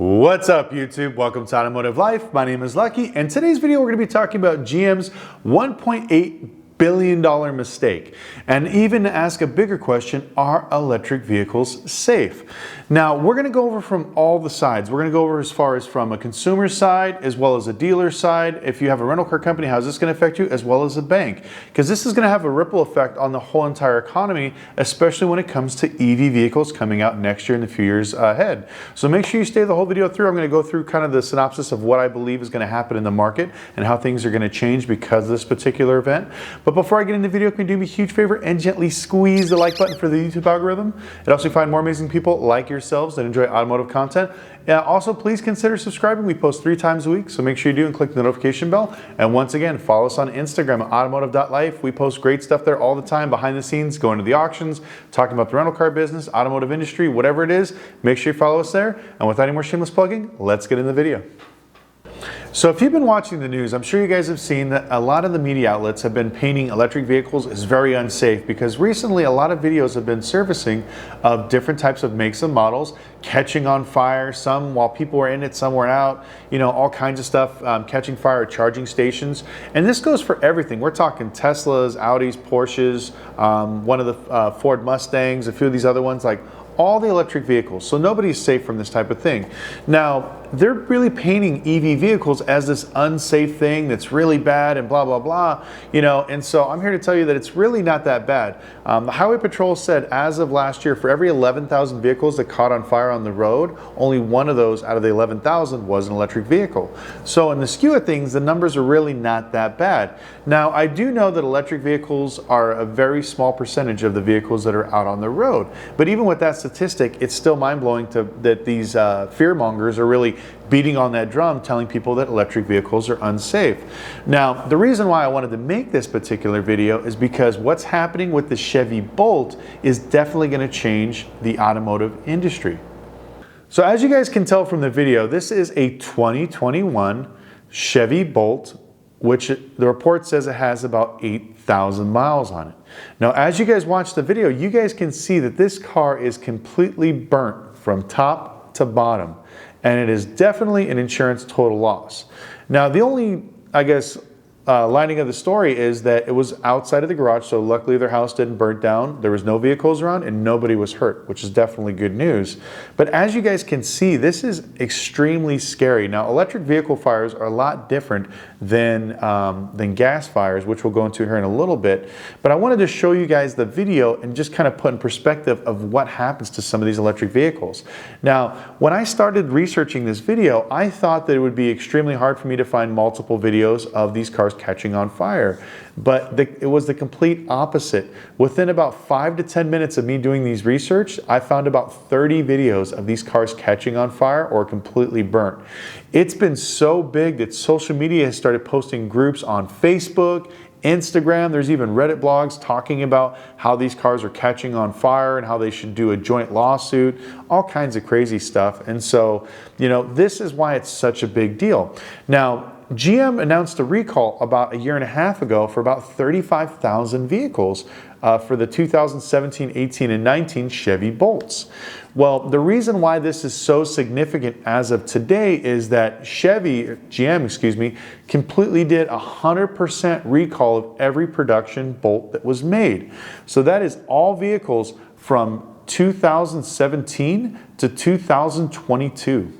What's up, YouTube? Welcome to Automotive Life. My name is Lucky, and today's video we're going to be talking about GM's $1.8 billion mistake, and even to ask a bigger question: are electric vehicles safe? Now, we're going to go over from all the sides. We're going to go over as far as from a consumer side as well as a dealer side. If you have a rental car company, how is this going to affect you, as well as a bank? Because this is going to have a ripple effect on the whole entire economy, especially when it comes to EV vehicles coming out next year and the few years ahead. So make sure you stay the whole video through. I'm going to go through kind of the synopsis of what I believe is going to happen in the market and how things are going to change because of this particular event. But before I get into the video, can you do me a huge favor and gently squeeze the like button for the YouTube algorithm? It helps me find more amazing people like yourselves that enjoy automotive content. Also, please consider subscribing. We post 3 times a week, so make sure you do and click the notification bell. And once again, follow us on Instagram at automotive.life. We post great stuff there all the time, behind the scenes, going to the auctions, talking about the rental car business, automotive industry, whatever it is. Make sure you follow us there. And without any more shameless plugging, let's get in the video. So if you've been watching the news, I'm sure you guys have seen that a lot of the media outlets have been painting electric vehicles as very unsafe, because recently a lot of videos have been surfacing of different types of makes and models catching on fire, some while people were in it, some were out, you know, all kinds of stuff catching fire at charging stations. And this goes for everything. We're talking Teslas, Audis, Porsches, one of the Ford Mustangs, a few of these other ones, like all the electric vehicles. So nobody's safe from this type of thing. Now, they're really painting EV vehicles as this unsafe thing that's really bad and blah, blah, blah, you know, and so I'm here to tell you that it's really not that bad. The Highway Patrol said as of last year, for every 11,000 vehicles that caught on fire on the road, only one of those out of the 11,000 was an electric vehicle. So in the skew of things, the numbers are really not that bad. Now, I do know that electric vehicles are a very small percentage of the vehicles that are out on the road, but even with that statistic, it's still mind-blowing that these fear-mongers are really beating on that drum, telling people that electric vehicles are unsafe. Now, the reason why I wanted to make this particular video is because what's happening with the Chevy Bolt is definitely going to change the automotive industry. So as you guys can tell from the video, this is a 2021 Chevy Bolt, which the report says it has about 8,000 miles on it. Now, as you guys watch the video, you guys can see that this car is completely burnt from top to bottom, and it is definitely an insurance total loss. Now, the only, I guess, lining of the story is that it was outside of the garage, so luckily their house didn't burn down. There was no vehicles around and nobody was hurt, which is definitely good news. But as you guys can see, this is extremely scary. Now, electric vehicle fires are a lot different than gas fires, which we'll go into here in a little bit. But I wanted to show you guys the video and just kind of put in perspective of what happens to some of these electric vehicles. Now, when I started researching this video, I thought that it would be extremely hard for me to find multiple videos of these cars catching on fire, but it was the complete opposite. Within about 5 to 10 minutes of me doing these research, I found about 30 videos of these cars catching on fire or completely burnt. It's been so big that social media has started posting groups on Facebook, Instagram. There's even Reddit blogs talking about how these cars are catching on fire and how they should do a joint lawsuit, all kinds of crazy stuff. And so, you know, this is why it's such a big deal. Now, GM announced a recall about 1.5 years ago for about 35,000 vehicles for the 2017, 18, and 19 Chevy Bolts. Well, the reason why this is so significant as of today is that GM, completely did 100% recall of every production Bolt that was made. So that is all vehicles from 2017 to 2022.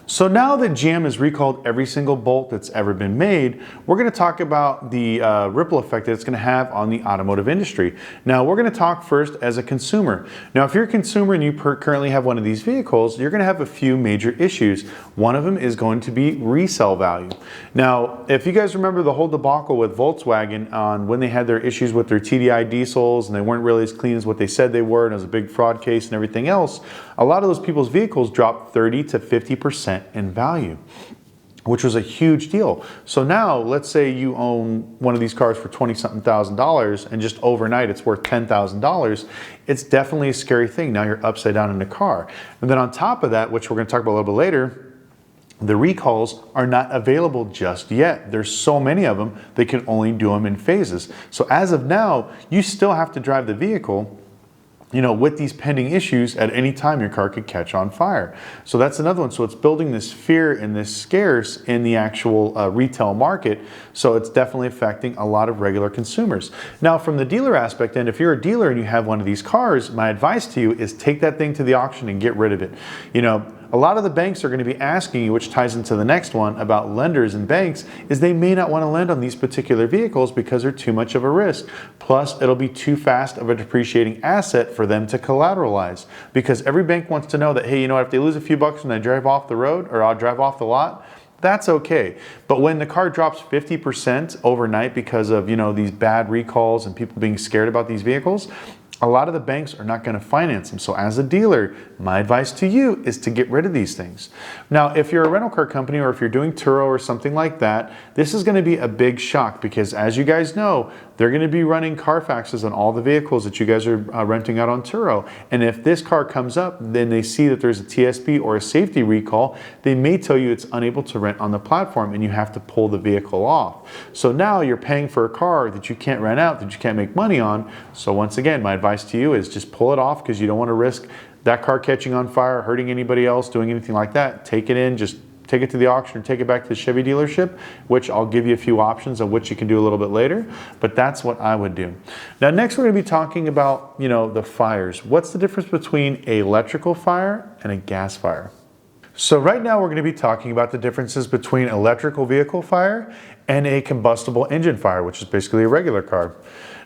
So now that GM has recalled every single Bolt that's ever been made, we're going to talk about the ripple effect that it's going to have on the automotive industry. Now, we're going to talk first as a consumer. Now, if you're a consumer and you currently have one of these vehicles, you're going to have a few major issues. One of them is going to be resale value. Now, if you guys remember the whole debacle with Volkswagen on when they had their issues with their TDI diesels and they weren't really as clean as what they said they were, and it was a big fraud case and everything else, a lot of those people's vehicles dropped 30 to 50% in value, which was a huge deal. So now, let's say you own one of these cars for $20-something thousand and just overnight it's worth $10,000. It's definitely a scary thing. Now you're upside down in the car. And then on top of that, which we're going to talk about a little bit later, the recalls are not available just yet. There's so many of them, they can only do them in phases. So as of now, you still have to drive the vehicle with these pending issues, at any time your car could catch on fire. So that's another one. So it's building this fear and this scares in the actual retail market. So it's definitely affecting a lot of regular consumers. Now, from the dealer aspect, and if you're a dealer and you have one of these cars, my advice to you is take that thing to the auction and get rid of it. A lot of the banks are going to be asking you, which ties into the next one about lenders and banks, is they may not want to lend on these particular vehicles because they're too much of a risk. Plus, it'll be too fast of a depreciating asset for them to collateralize, because every bank wants to know that, hey, if they lose a few bucks when I drive off the road or I'll drive off the lot, that's okay. But when the car drops 50% overnight because of, these bad recalls and people being scared about these vehicles, a lot of the banks are not going to finance them. So as a dealer, my advice to you is to get rid of these things. Now, if you're a rental car company or if you're doing Turo or something like that, this is going to be a big shock, because as you guys know, they're going to be running Carfaxes on all the vehicles that you guys are renting out on Turo. And if this car comes up, then they see that there's a TSB or a safety recall, they may tell you it's unable to rent on the platform and you have to pull the vehicle off. So now you're paying for a car that you can't rent out, that you can't make money on. So once again, my advice to you is just pull it off, because you don't want to risk that car catching on fire, hurting anybody else, doing anything like that. Take it in, just take it to the auction or take it back to the Chevy dealership, which I'll give you a few options of which you can do a little bit later, but that's what I would do. Now, next we're going to be talking about, the fires. What's the difference between an electrical fire and a gas fire? So right now we're going to be talking about the differences between electrical vehicle fire and a combustible engine fire, which is basically a regular car.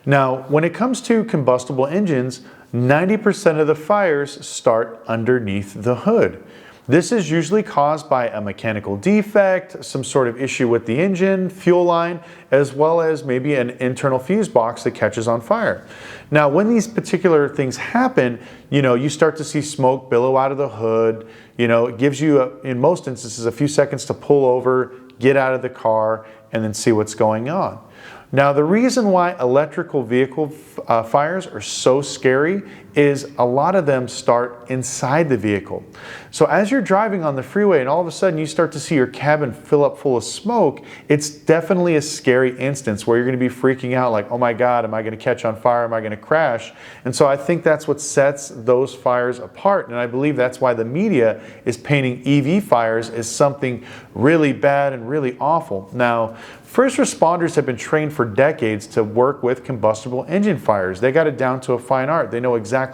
Now, when it comes to combustible engines, 90% of the fires start underneath the hood. This is usually caused by a mechanical defect, some sort of issue with the engine, fuel line, as well as maybe an internal fuse box that catches on fire. Now, when these particular things happen, you start to see smoke billow out of the hood. It gives you, in most instances, a few seconds to pull over, get out of the car, and then see what's going on. Now, the reason why electrical vehicle fires are so scary is a lot of them start inside the vehicle. So as you're driving on the freeway and all of a sudden you start to see your cabin fill up full of smoke, it's definitely a scary instance where you're going to be freaking out like, oh my God, am I going to catch on fire? Am I going to crash? And so I think that's what sets those fires apart. And I believe that's why the media is painting EV fires as something really bad and really awful. Now, first responders have been trained for decades to work with combustible engine fires. They got it down to a fine art. They know exactly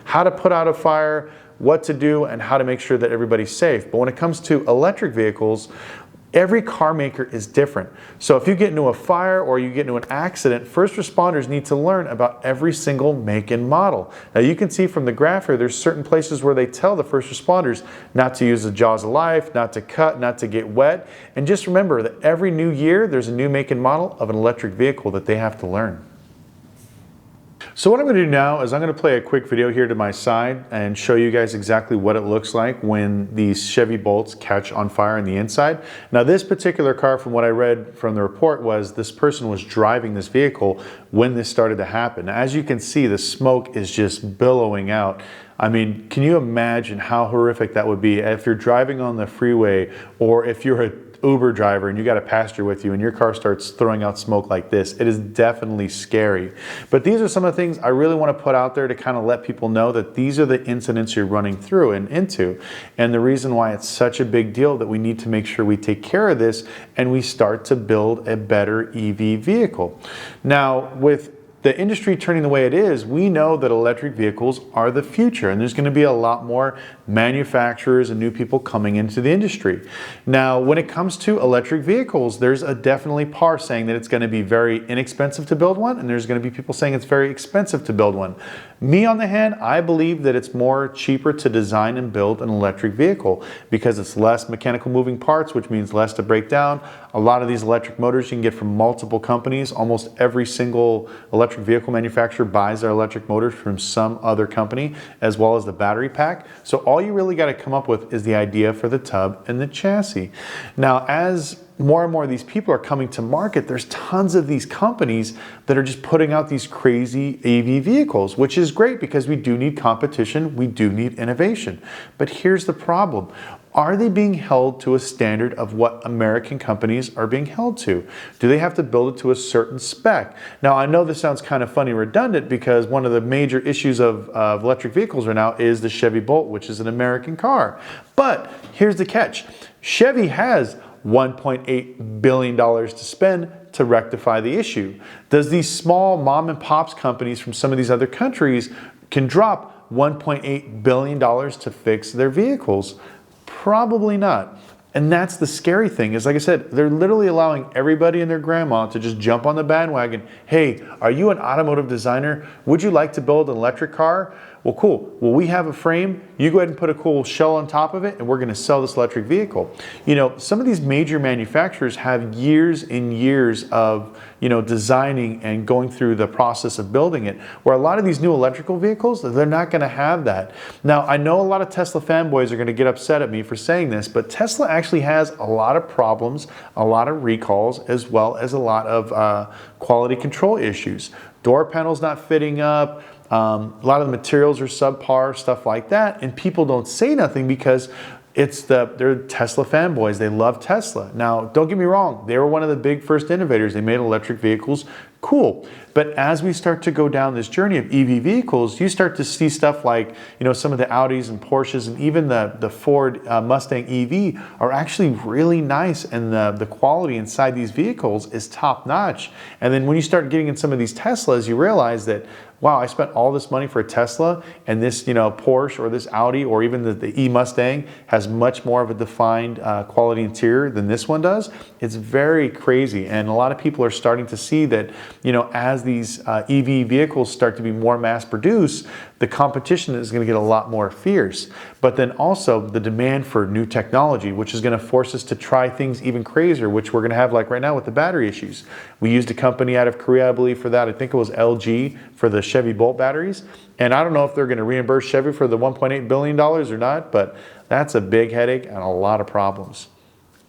how to put out a fire, what to do, and how to make sure that everybody's safe. But when it comes to electric vehicles, every car maker is different. So if you get into a fire or you get into an accident, first responders need to learn about every single make and model. Now you can see from the graph here, there's certain places where they tell the first responders not to use the jaws of life, not to cut, not to get wet. And just remember that every new year, there's a new make and model of an electric vehicle that they have to learn. So what I'm going to do now is I'm going to play a quick video here to my side and show you guys exactly what it looks like when these Chevy Bolts catch on fire on the inside. Now this particular car, from what I read from the report, was this person was driving this vehicle when this started to happen. Now, as you can see, the smoke is just billowing out. I mean, can you imagine how horrific that would be if you're driving on the freeway, or if you're a Uber driver and you got a passenger with you and your car starts throwing out smoke like this? It is definitely scary. But these are some of the things I really want to put out there to kind of let people know that these are the incidents you're running through and into, and the reason why it's such a big deal that we need to make sure we take care of this and we start to build a better EV vehicle. Now, with the industry turning the way it is, we know that electric vehicles are the future, and there's going to be a lot more manufacturers and new people coming into the industry. Now, when it comes to electric vehicles, there's a definitely par saying that it's going to be very inexpensive to build one, and there's going to be people saying it's very expensive to build one. Me, on the hand, I believe that it's more cheaper to design and build an electric vehicle because it's less mechanical moving parts, which means less to break down. A lot of these electric motors you can get from multiple companies. Almost every single electric vehicle manufacturer buys their electric motors from some other company, as well as the battery pack. So all you really got to come up with is the idea for the tub and the chassis. Now, as more and more of these people are coming to market, there's tons of these companies that are just putting out these crazy EV vehicles, which is great because we do need competition, we do need innovation. But here's the problem. Are they being held to a standard of what American companies are being held to? Do they have to build it to a certain spec? Now, I know this sounds kind of funny, redundant, because one of the major issues of electric vehicles right now is the Chevy Bolt, which is an American car. But here's the catch. Chevy has $1.8 billion to spend to rectify the issue. Does these small mom and pops companies from some of these other countries can drop $1.8 billion to fix their vehicles? Probably not. And that's the scary thing is, like I said, they're literally allowing everybody and their grandma to just jump on the bandwagon. Hey, are you an automotive designer? Would you like to build an electric car? Well, cool. Well, we have a frame. You go ahead and put a cool shell on top of it, and we're going to sell this electric vehicle. You know, some of these major manufacturers have years and years of, designing and going through the process of building it, where a lot of these new electrical vehicles, they're not going to have that. Now, I know a lot of Tesla fanboys are going to get upset at me for saying this, but Tesla actually has a lot of problems, a lot of recalls, as well as a lot of quality control issues. Door panels not fitting up, a lot of the materials are subpar, stuff like that, and people don't say nothing because they're Tesla fanboys. They love Tesla. Now, don't get me wrong, they were one of the big first innovators. They made electric vehicles. Cool. But as we start to go down this journey of EV vehicles, you start to see stuff like, some of the Audis and Porsches and even the Ford Mustang EV are actually really nice, and the quality inside these vehicles is top notch. And then when you start getting in some of these Teslas, you realize that, wow, I spent all this money for a Tesla, and this, Porsche or this Audi or even the E-Mustang has much more of a defined quality interior than this one does. It's very crazy, and a lot of people are starting to see that, as these EV vehicles start to be more mass produced, the competition is going to get a lot more fierce. But then also the demand for new technology, which is going to force us to try things even crazier, which we're going to have like right now with the battery issues. We used a company out of Korea, I believe, for that. I think it was LG for the Chevy Bolt batteries. And I don't know if they're going to reimburse Chevy for the $1.8 billion or not, but that's a big headache and a lot of problems.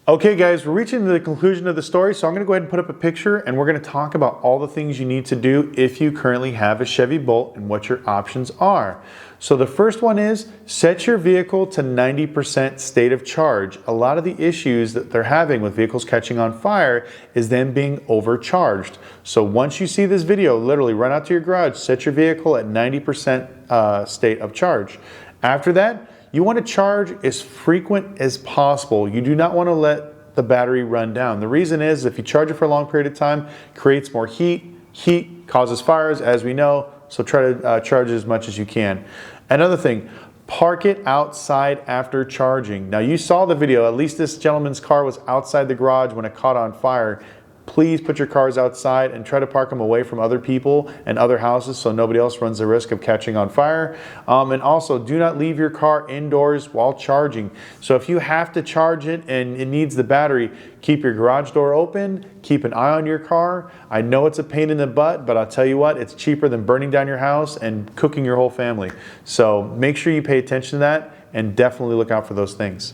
Okay guys, we're reaching the conclusion of the story, so I'm going to go ahead and put up a picture, and we're going to talk about all the things you need to do if you currently have a Chevy Bolt and what your options are. So the first one is set your vehicle to 90% state of charge. A lot of the issues that they're having with vehicles catching on fire is them being overcharged. So once you see this video, literally run out to your garage, set your vehicle at 90% state of charge. After that, you want to charge as frequent as possible. You do not want to let the battery run down. The reason is if you charge it for a long period of time, it creates more heat. Heat causes fires, as we know, so try to charge as much as you can. Another thing, park it outside after charging. Now you saw the video, at least this gentleman's car was outside the garage when it caught on fire. Please put your cars outside and try to park them away from other people and other houses so nobody else runs the risk of catching on fire. And also, do not leave your car indoors while charging. So if you have to charge it and it needs the battery, keep your garage door open, keep an eye on your car. I know it's a pain in the butt, but I'll tell you what, it's cheaper than burning down your house and cooking your whole family. So make sure you pay attention to that and definitely look out for those things.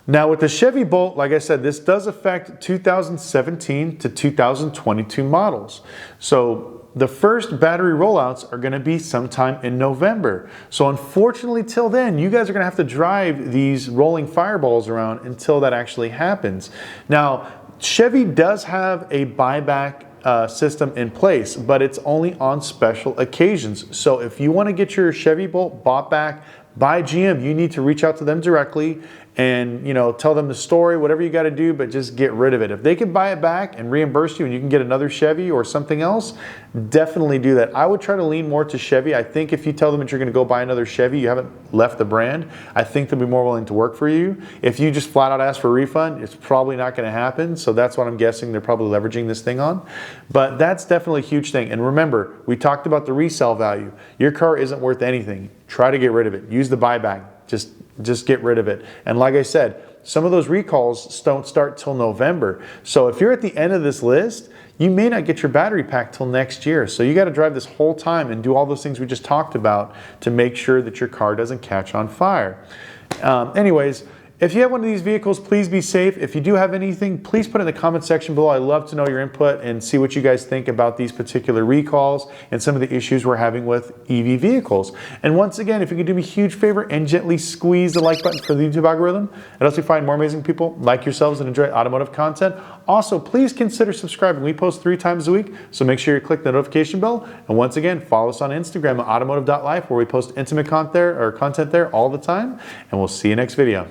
Now with the Chevy Bolt, like I said, this does affect 2017 to 2022 models. So the first battery rollouts are going to be sometime in November. So unfortunately till then, you guys are going to have to drive these rolling fireballs around until that actually happens. Now, Chevy does have a buyback system in place, but it's only on special occasions. So if you want to get your Chevy Bolt bought back by GM, you need to reach out to them directly and tell them the story, whatever you got to do, but just get rid of it. If they can buy it back and reimburse you and you can get another Chevy or something else, definitely do that. I would try to lean more to Chevy. I think if you tell them that you're going to go buy another Chevy, you haven't left the brand, I think they'll be more willing to work for you. If you just flat out ask for a refund, it's probably not going to happen. So that's what I'm guessing they're probably leveraging this thing on. But that's definitely a huge thing. And remember, we talked about the resale value. Your car isn't worth anything. Try to get rid of it. Use the buyback. Just get rid of it. And like I said, some of those recalls don't start till November. So if you're at the end of this list, you may not get your battery pack till next year. So you got to drive this whole time and do all those things we just talked about to make sure that your car doesn't catch on fire. Anyways, If you have one of these vehicles, please be safe. If you do have anything, please put it in the comment section below. I love to know your input and see what you guys think about these particular recalls and some of the issues we're having with EV vehicles. And once again, if you could do me a huge favor and gently squeeze the like button for the YouTube algorithm, it helps me find more amazing people like yourselves and enjoy automotive content. Also, please consider subscribing. We post 3 times a week, so make sure you click the notification bell. And once again, follow us on Instagram at automotive.life, where we post intimate content there all the time. And we'll see you next video.